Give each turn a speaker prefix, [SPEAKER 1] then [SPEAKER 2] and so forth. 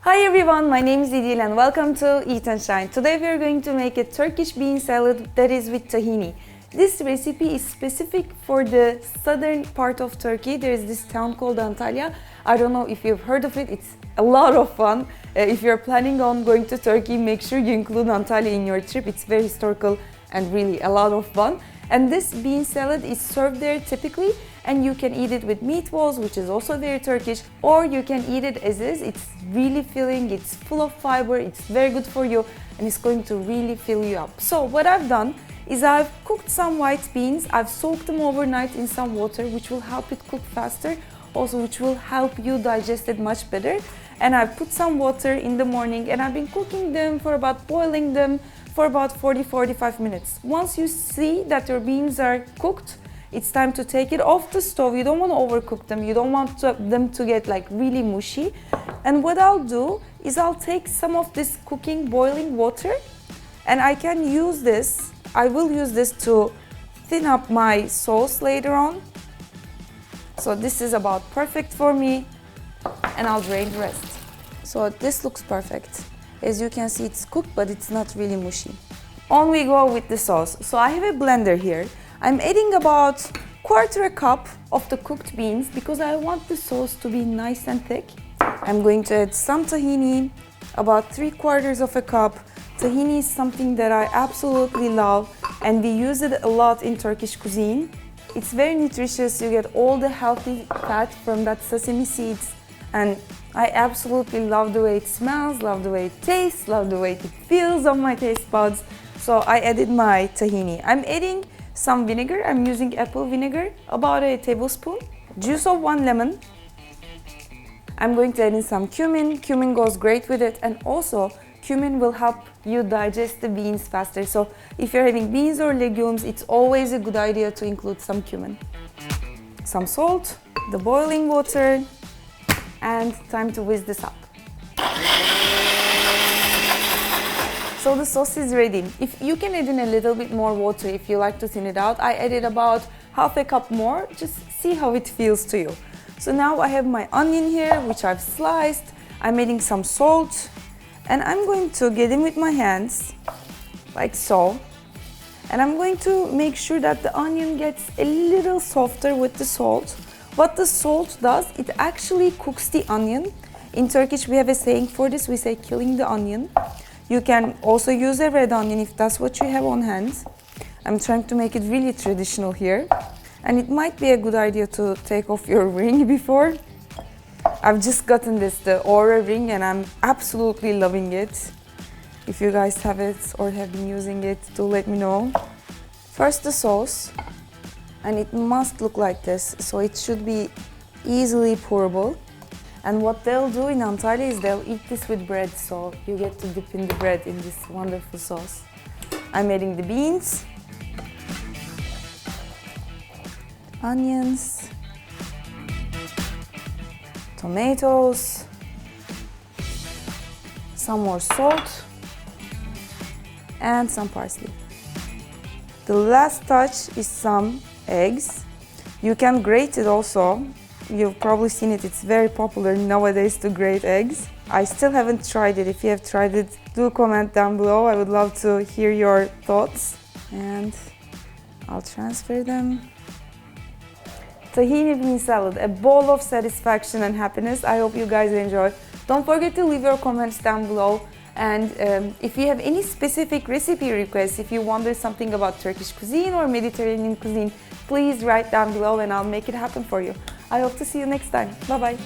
[SPEAKER 1] Hi everyone, my name is Idil and welcome to Eat and Shine. Today we are going to make a Turkish bean salad that is with tahini. This recipe is specific for the southern part of Turkey. There is this town called Antalya. I don't know if you've heard of it. It's a lot of fun. If you're planning on going to Turkey, make sure you include Antalya in your trip. It's very historical and really a lot of fun. And this bean salad is served there typically, and you can eat it with meatballs, which is also very Turkish, or you can eat it as is. It's really filling, it's full of fiber, it's very good for you, and it's going to really fill you up. So what I've done is I've cooked some white beans. I've soaked them overnight in some water, which will help it cook faster, also which will help you digest it much better. And I've put some water in the morning, and I've been cooking them boiling them for about 40-45 minutes. Once you see that your beans are cooked, it's time to take it off the stove. You don't want to overcook them. You don't want them to get like really mushy. And what I'll do is I'll take some of this boiling water, and I will use this to thin up my sauce later on. So this is about perfect for me, and I'll drain the rest. So this looks perfect. As you can see, it's cooked, but it's not really mushy. On we go with the sauce. So I have a blender here. I'm adding about quarter cup of the cooked beans because I want the sauce to be nice and thick. I'm going to add some tahini, about 3/4 cup. Tahini is something that I absolutely love, and we use it a lot in Turkish cuisine. It's very nutritious. You get all the healthy fat from that sesame seeds, and I absolutely love the way it smells, love the way it tastes, love the way it feels on my taste buds. So I added my tahini. I'm adding some vinegar. I'm using apple vinegar, about a tablespoon. Juice of 1 lemon. I'm going to add in some cumin. Cumin goes great with it, and also cumin will help you digest the beans faster. So if you're having beans or legumes, it's always a good idea to include some cumin. Some salt, the boiling water, and time to whisk this up. So the sauce is ready. If you can add in a little bit more water if you like to thin it out. I added about half a cup more. Just see how it feels to you. So now I have my onion here, which I've sliced. I'm adding some salt, and I'm going to get in with my hands, like so. And I'm going to make sure that the onion gets a little softer with the salt. What the salt does, it actually cooks the onion. In Turkish, we have a saying for this. We say killing the onion. You can also use a red onion if that's what you have on hand. I'm trying to make it really traditional here. And it might be a good idea to take off your ring before. I've just gotten the Aura ring, and I'm absolutely loving it. If you guys have it or have been using it, do let me know. First the sauce, and it must look like this, so it should be easily pourable. And what they'll do in Antalya is they'll eat this with bread, so you get to dip in the bread in this wonderful sauce. I'm adding the beans, onions, tomatoes, some more salt, and some parsley. The last touch is some eggs. You can grate it also. You've probably seen it. It's very popular nowadays to grate eggs. I still haven't tried it. If you have tried it, do comment down below. I would love to hear your thoughts. And I'll transfer them. Tahini bean salad, a bowl of satisfaction and happiness. I hope you guys enjoy. Don't forget to leave your comments down below. And if you have any specific recipe requests, if you wonder something about Turkish cuisine or Mediterranean cuisine, please write down below and I'll make it happen for you. I hope to see you next time. Bye bye.